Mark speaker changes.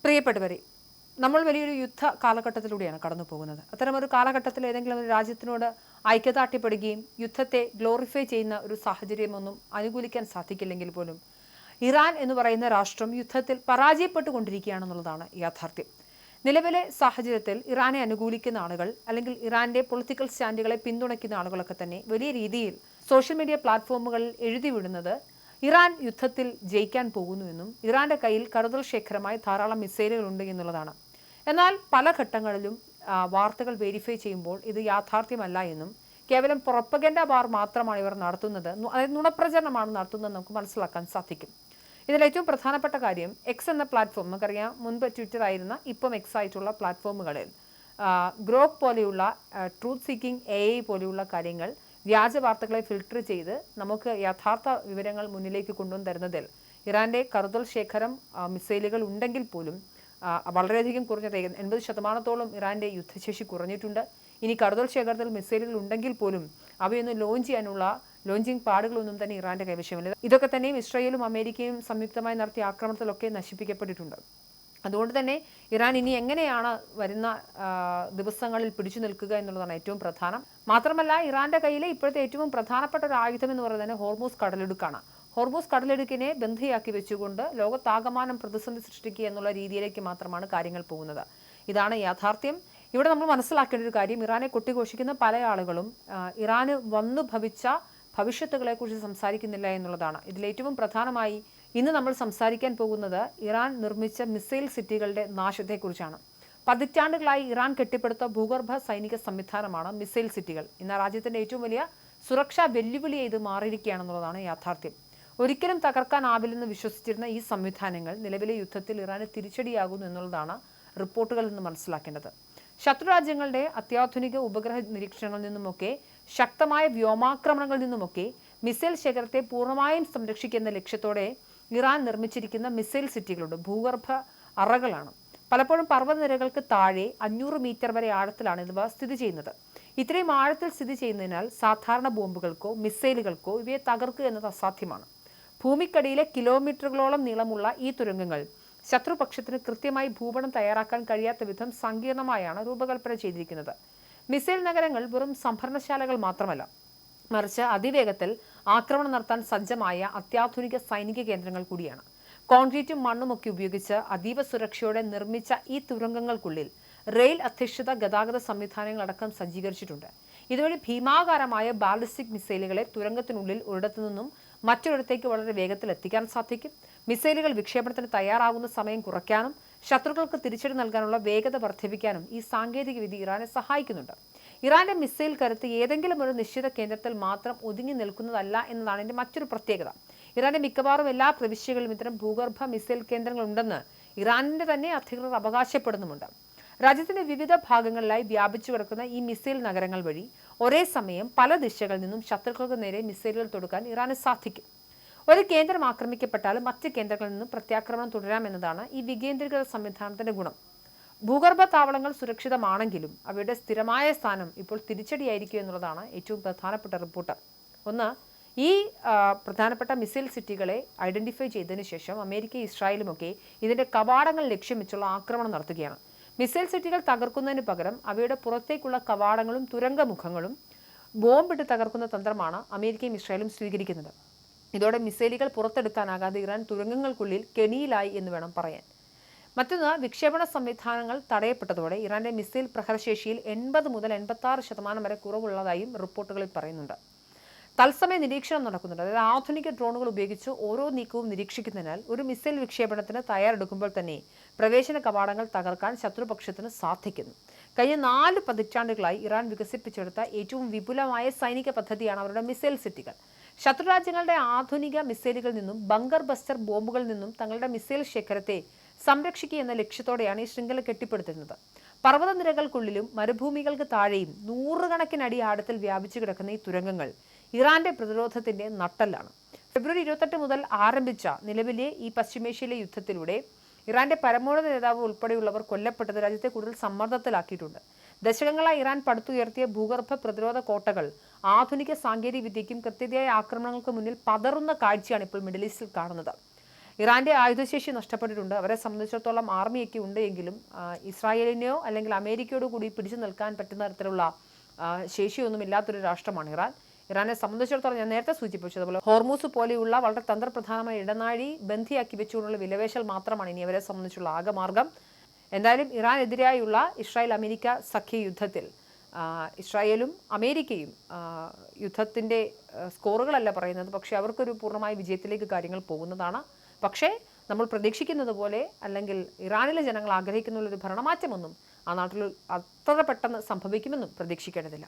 Speaker 1: പ്രിയപ്പെട്ടവരെ, നമ്മൾ വലിയൊരു യുദ്ധ കാലഘട്ടത്തിലൂടെയാണ് കടന്നു പോകുന്നത്. അത്തരമൊരു കാലഘട്ടത്തിൽ ഏതെങ്കിലും ഒരു രാജ്യത്തിനോട് ഐക്യദാർഢ്യപ്പെടുകയും യുദ്ധത്തെ ഗ്ലോറിഫൈ ചെയ്യുന്ന ഒരു സാഹചര്യമൊന്നും അനുകൂലിക്കാൻ സാധിക്കില്ലെങ്കിൽ പോലും ഇറാൻ എന്ന് പറയുന്ന രാഷ്ട്രം യുദ്ധത്തിൽ പരാജയപ്പെട്ടുകൊണ്ടിരിക്കുകയാണെന്നുള്ളതാണ് യാഥാർത്ഥ്യം. നിലവിലെ സാഹചര്യത്തിൽ ഇറാനെ അനുകൂലിക്കുന്ന ആളുകൾ അല്ലെങ്കിൽ ഇറാന്റെ പൊളിറ്റിക്കൽ സ്റ്റാൻഡുകളെ പിന്തുണയ്ക്കുന്ന ആളുകളൊക്കെ തന്നെ വലിയ രീതിയിൽ സോഷ്യൽ മീഡിയ പ്ലാറ്റ്ഫോമുകളിൽ എഴുതി വിടുന്നത് ഇറാൻ യുദ്ധത്തിൽ ജയിക്കാൻ പോകുന്നുവെന്നും ഇറാന്റെ കയ്യിൽ കരുതൽ ശേഖരമായി ധാരാളം മിസൈലുകളുണ്ട് എന്നുള്ളതാണ്. എന്നാൽ പല ഘട്ടങ്ങളിലും വാർത്തകൾ വെരിഫൈ ചെയ്യുമ്പോൾ ഇത് യാഥാർത്ഥ്യമല്ല എന്നും കേവലം പ്രൊപ്പഗൻഡ വാർ മാത്രമാണ് ഇവർ നടത്തുന്നത്, അതായത് നുണപ്രചരണമാണ് നടത്തുന്നത് നമുക്ക് മനസ്സിലാക്കാൻ സാധിക്കും. ഇതിൽ ഏറ്റവും പ്രധാനപ്പെട്ട കാര്യം എക്സ് എന്ന പ്ലാറ്റ്ഫോം, നമുക്കറിയാം മുൻപ് ട്വിറ്റർ ആയിരുന്ന ഇപ്പം എക്സ് ആയിട്ടുള്ള പ്ലാറ്റ്ഫോമുകളിൽ ഗ്രോക്ക് പോലെയുള്ള ട്രൂത്ത് സീക്കിംഗ് AI പോലെയുള്ള കാര്യങ്ങൾ വ്യാജ വാർത്തകളെ ഫിൽട്ടർ ചെയ്ത് നമുക്ക് യഥാർത്ഥ വിവരങ്ങൾ മുന്നിലേക്ക് കൊണ്ടുവന്ന് തരുന്നതിൽ ഇറാന്റെ കരുതൽ ശേഖരം മിസൈലുകൾ ഉണ്ടെങ്കിൽ പോലും വളരെയധികം കുറഞ്ഞത് 80% ഇറാന്റെ യുദ്ധശേഷി കുറഞ്ഞിട്ടുണ്ട്. ഇനി കരുതൽ ശേഖരത്തിൽ മിസൈലുകൾ ഉണ്ടെങ്കിൽ പോലും അവയൊന്നും ലോഞ്ച് ചെയ്യാനുള്ള ലോഞ്ചിങ് പാടുകളൊന്നും തന്നെ ഇറാന്റെ കൈവശമില്ല. ഇതൊക്കെ തന്നെയും ഇസ്രായേലും അമേരിക്കയും സംയുക്തമായി നടത്തിയ ആക്രമണത്തിലൊക്കെ നശിപ്പിക്കപ്പെട്ടിട്ടുണ്ട്. അതുകൊണ്ട് തന്നെ ഇറാൻ ഇനി എങ്ങനെയാണ് വരുന്ന ദിവസങ്ങളിൽ പിടിച്ചു നിൽക്കുക എന്നുള്ളതാണ് ഏറ്റവും പ്രധാനം. മാത്രമല്ല, ഇറാന്റെ കയ്യിലെ ഇപ്പോഴത്തെ ഏറ്റവും പ്രധാനപ്പെട്ട ഒരു ആയുധം എന്ന് പറയുന്നത് ഹോർമൂസ് കടലിടുക്കാണ്. ഹോർമൂസ് കടലിടുക്കിനെ ബന്ധിയാക്കി വെച്ചുകൊണ്ട് ലോകത്താകമാനം പ്രതിസന്ധി സൃഷ്ടിക്കുക എന്നുള്ള രീതിയിലേക്ക് മാത്രമാണ് കാര്യങ്ങൾ പോകുന്നത്. ഇതാണ് യാഥാർത്ഥ്യം. ഇവിടെ നമ്മൾ മനസ്സിലാക്കേണ്ട ഒരു കാര്യം, ഇറാനെ കൊട്ടിഘോഷിക്കുന്ന പല ആളുകളും ഇറാന് വന്നു ഭവിച്ച ഭവിഷ്യത്തുകളെക്കുറിച്ച് സംസാരിക്കുന്നില്ല എന്നുള്ളതാണ്. ഇതിലേറ്റവും പ്രധാനമായി ഇന്ന് നമ്മൾ സംസാരിക്കാൻ പോകുന്നത് ഇറാൻ നിർമ്മിച്ച മിസൈൽ സിറ്റികളുടെ നാശത്തെക്കുറിച്ചാണ്. പതിറ്റാണ്ടുകളായി ഇറാൻ കെട്ടിപ്പടുത്ത ഭൂഗർഭ സൈനിക സംവിധാനമാണ് മിസൈൽ സിറ്റികൾ. ഇന്ന് രാജ്യത്തിന്റെ ഏറ്റവും വലിയ സുരക്ഷാ വെല്ലുവിളിയായി ഇത് മാറിയിരിക്കുകയാണെന്നുള്ളതാണ് യാഥാർത്ഥ്യം. ഒരിക്കലും തകർക്കാനാവില്ലെന്ന് വിശ്വസിച്ചിരുന്ന ഈ സംവിധാനങ്ങൾ നിലവിലെ യുദ്ധത്തിൽ ഇറാന് തിരിച്ചടിയാകുന്നു എന്നുള്ളതാണ് റിപ്പോർട്ടുകളിൽ നിന്ന് മനസ്സിലാക്കേണ്ടത്. ശത്രുരാജ്യങ്ങളുടെ അത്യാധുനിക ഉപഗ്രഹ നിരീക്ഷണങ്ങളിൽ നിന്നുമൊക്കെ ശക്തമായ വ്യോമാക്രമണങ്ങളിൽ നിന്നുമൊക്കെ മിസൈൽ ശേഖരത്തെ പൂർണ്ണമായും സംരക്ഷിക്കുന്ന ലക്ഷ്യത്തോടെ ഇറാൻ നിർമ്മിച്ചിരിക്കുന്ന മിസൈൽ സിറ്റികളുടെ ഭൂഗർഭ അറകളാണ്. പലപ്പോഴും പർവ്വതനിരകൾക്ക് താഴെ 500 മീറ്റർ വരെ ആഴത്തിലാണ് ഇവ സ്ഥിതി ചെയ്യുന്നത്. ഇത്രയും ആഴത്തിൽ സ്ഥിതി ചെയ്യുന്നതിനാൽ സാധാരണ ബോംബുകൾക്കോ മിസൈലുകൾക്കോ ഇവയെ തകർക്കുക എന്നത് അസാധ്യമാണ്. ഭൂമിക്കടിയിലെ കിലോമീറ്ററുകളോളം നീളമുള്ള ഈ തുരങ്കങ്ങൾ ശത്രുപക്ഷത്തിന് കൃത്യമായി ഭൂപടം തയ്യാറാക്കാൻ കഴിയാത്ത വിധം സങ്കീർണമായാണ് രൂപകൽപ്പന ചെയ്തിരിക്കുന്നത്. മിസൈൽ നഗരങ്ങൾ വെറും സംഭരണശാലകൾ മാത്രമല്ല, മറിച്ച് അതിവേഗത്തിൽ ആക്രമണം നടത്താൻ സജ്ജമായ അത്യാധുനിക സൈനിക കേന്ദ്രങ്ങൾ കൂടിയാണ്. കോൺക്രീറ്റും മണ്ണുമൊക്കെ ഉപയോഗിച്ച് അതീവ സുരക്ഷയോടെ നിർമ്മിച്ച ഈ തുരങ്കങ്ങൾക്കുള്ളിൽ റെയിൽ അധിഷ്ഠിത ഗതാഗത സംവിധാനങ്ങളടക്കം സജ്ജീകരിച്ചിട്ടുണ്ട്. ഇതുവഴി ഭീമാകാരമായ ബാലിസ്റ്റിക് മിസൈലുകളെ തുരങ്കത്തിനുള്ളിൽ ഒരിടത്തു നിന്നും മറ്റൊരിടത്തേക്ക് വളരെ വേഗത്തിൽ എത്തിക്കാൻ സാധിക്കും. മിസൈലുകൾ വിക്ഷേപണത്തിന് തയ്യാറാകുന്ന സമയം കുറയ്ക്കാനും ശത്രുക്കൾക്ക് തിരിച്ചടി നൽകാനുള്ള വേഗത വർദ്ധിപ്പിക്കാനും ഈ സാങ്കേതികവിദ്യ ഇറാനെ സഹായിക്കുന്നുണ്ട്. ഇറാന്റെ മിസൈൽ കരുത്ത് ഏതെങ്കിലും ഒരു നിശ്ചിത കേന്ദ്രത്തിൽ മാത്രം ഒതുങ്ങി നിൽക്കുന്നതല്ല എന്നതാണ് ഇതിന്റെ മറ്റൊരു പ്രത്യേകത. ഇറാന്റെ മിക്കവാറും എല്ലാ പ്രവിശ്യകളിലും ഇത്തരം ഭൂഗർഭ മിസൈൽ കേന്ദ്രങ്ങളുണ്ടെന്ന് ഇറാനിന്റെ തന്നെ അധികൃതർ അവകാശപ്പെടുന്നുമുണ്ട്. രാജ്യത്തിന്റെ വിവിധ ഭാഗങ്ങളിലായി വ്യാപിച്ചു കിടക്കുന്ന ഈ മിസൈൽ നഗരങ്ങൾ വഴി ഒരേ സമയം പല ദിശകളിൽ നിന്നും ശത്രുക്കൾക്ക് നേരെ മിസൈലുകൾ തൊടുക്കാൻ ഇറാന് സാധിക്കും. ഒരു കേന്ദ്രം ആക്രമിക്കപ്പെട്ടാലും മറ്റ് കേന്ദ്രങ്ങളിൽ നിന്നും പ്രത്യാക്രമണം തുടരാമെന്നതാണ് ഈ വികേന്ദ്രീകൃത സംവിധാനത്തിന്റെ ഗുണം. ഭൂഗർഭ താവളങ്ങൾ സുരക്ഷിതമാണെങ്കിലും അവയുടെ സ്ഥിരമായ സ്ഥാനം ഇപ്പോൾ തിരിച്ചടിയായിരിക്കും എന്നുള്ളതാണ് ഏറ്റവും പ്രധാനപ്പെട്ട റിപ്പോർട്ട്. ഒന്ന്, ഈ പ്രധാനപ്പെട്ട മിസൈൽ സിറ്റികളെ ഐഡന്റിഫൈ ചെയ്തതിനു ശേഷം അമേരിക്കയും ഇസ്രായേലുമൊക്കെ ഇതിന്റെ കവാടങ്ങൾ ലക്ഷ്യം വെച്ചുള്ള ആക്രമണം നടത്തുകയാണ്. മിസൈൽ സിറ്റികൾ തകർക്കുന്നതിന് പകരം അവയുടെ പുറത്തേക്കുള്ള കവാടങ്ങളും തുരങ്കമുഖങ്ങളും ബോംബിട്ട് തകർക്കുന്ന തന്ത്രമാണ് അമേരിക്കയും ഇസ്രായേലും സ്വീകരിക്കുന്നത്. ഇതോടെ മിസൈലുകൾ പുറത്തെടുക്കാനാകാതെ ഇറാൻ തുരങ്കങ്ങൾക്കുള്ളിൽ കെണിയിലായി എന്ന് വേണം പറയാൻ. മറ്റൊന്ന്, വിക്ഷേപണ സംവിധാനങ്ങൾ തടയപ്പെട്ടതോടെ ഇറാന്റെ മിസൈൽ പ്രഹരശേഷിയിൽ 80 മുതൽ 86% വരെ കുറവുള്ളതായും റിപ്പോർട്ടുകളിൽ പറയുന്നുണ്ട്. തത്സമയ നിരീക്ഷണം നടക്കുന്നുണ്ട്. അതായത് ആധുനിക ഡ്രോണുകൾ ഉപയോഗിച്ച് ഓരോ നീക്കവും നിരീക്ഷിക്കുന്നതിനാൽ ഒരു മിസൈൽ വിക്ഷേപണത്തിന് തയ്യാറെടുക്കുമ്പോൾ തന്നെ പ്രവേശന കവാടങ്ങൾ തകർക്കാൻ ശത്രുപക്ഷത്തിന് സാധിക്കുന്നു. കഴിഞ്ഞ 4 പതിറ്റാണ്ടുകളായി ഇറാൻ വികസിപ്പിച്ചെടുത്ത ഏറ്റവും വിപുലമായ സൈനിക പദ്ധതിയാണ് അവരുടെ മിസൈൽ സിറ്റികൾ. ശത്രുരാജ്യങ്ങളുടെ ആധുനിക മിസൈലുകളിൽ നിന്നും ബങ്കർ ബസ്റ്റർ ബോംബുകളിൽ നിന്നും തങ്ങളുടെ മിസൈൽ ശേഖരത്തെ സംരക്ഷിക്കുക എന്ന ലക്ഷ്യത്തോടെയാണ് ഈ ശൃംഖല കെട്ടിപ്പടുത്തിരുന്നത്. പർവ്വതനിരകൾക്കുള്ളിലും മരുഭൂമികൾക്ക് താഴെയും 100 കണക്കിന് അടി ആഴത്തിൽ വ്യാപിച്ചു കിടക്കുന്ന ഈ തുരങ്കങ്ങൾ ഇറാന്റെ പ്രതിരോധത്തിന്റെ നട്ടെല്ലാണ്. ഫെബ്രുവരി 28 മുതൽ ആരംഭിച്ച നിലവിലെ ഈ പശ്ചിമേഷ്യയിലെ യുദ്ധത്തിലൂടെ ഇറാന്റെ പരമോന്നത നേതാവ് ഉൾപ്പെടെയുള്ളവർ കൊല്ലപ്പെട്ടത് രാജ്യത്തെ കൂടുതൽ സമ്മർദ്ദത്തിലാക്കിയിട്ടുണ്ട്. ദശകങ്ങളായി ഇറാൻ പടുത്തുയർത്തിയ ഭൂഗർഭ പ്രതിരോധ കോട്ടകൾ ആധുനിക സാങ്കേതിക വിദ്യയ്ക്കും കൃത്യതയായ ആക്രമണങ്ങൾക്ക് മുന്നിൽ പതറുന്ന കാഴ്ചയാണ് ഇപ്പോൾ മിഡിൽ ഈസ്റ്റിൽ കാണുന്നത്. ഇറാൻ്റെ ആയുധശേഷി നഷ്ടപ്പെട്ടിട്ടുണ്ട്. അവരെ സംബന്ധിച്ചിടത്തോളം ആർമിയൊക്കെ ഉണ്ട് എങ്കിലും ഇസ്രായേലിനെയോ അല്ലെങ്കിൽ അമേരിക്കയോടോ കൂടി പിടിച്ചു നിൽക്കാൻ പറ്റുന്ന തരത്തിലുള്ള ശേഷിയൊന്നും ഇല്ലാത്തൊരു രാഷ്ട്രമാണ് ഇറാൻ. ഇറാനെ സംബന്ധിച്ചിടത്തോളം ഞാൻ നേരത്തെ സൂചിപ്പിച്ചതുപോലെ ഹോർമൂസ് പോലെയുള്ള വളരെ തന്ത്രപ്രധാനമായ ഇടനാഴി ബന്ധിയാക്കി വെച്ചുകൊണ്ടുള്ള വിലവേശൽ മാത്രമാണ് ഇനി അവരെ സംബന്ധിച്ചുള്ള ആകമാർഗം. എന്തായാലും ഇറാനെതിരായുള്ള ഇസ്രായേൽ അമേരിക്ക സഖ്യ യുദ്ധത്തിൽ ഇസ്രായേലും അമേരിക്കയും യുദ്ധത്തിൻ്റെ സ്കോറുകളല്ല പറയുന്നത്, പക്ഷേ അവർക്കൊരു പൂർണ്ണമായ വിജയത്തിലേക്ക് കാര്യങ്ങൾ പോകുന്നതാണ്. പക്ഷേ നമ്മൾ പ്രതീക്ഷിക്കുന്നത് പോലെ അല്ലെങ്കിൽ ഇറാനിലെ ജനങ്ങൾ ആഗ്രഹിക്കുന്ന ഒരു ഭരണമാറ്റമൊന്നും ആ നാട്ടിൽ അത്ര പെട്ടെന്ന് സംഭവിക്കുമെന്നും പ്രതീക്ഷിക്കേണ്ടതില്ല.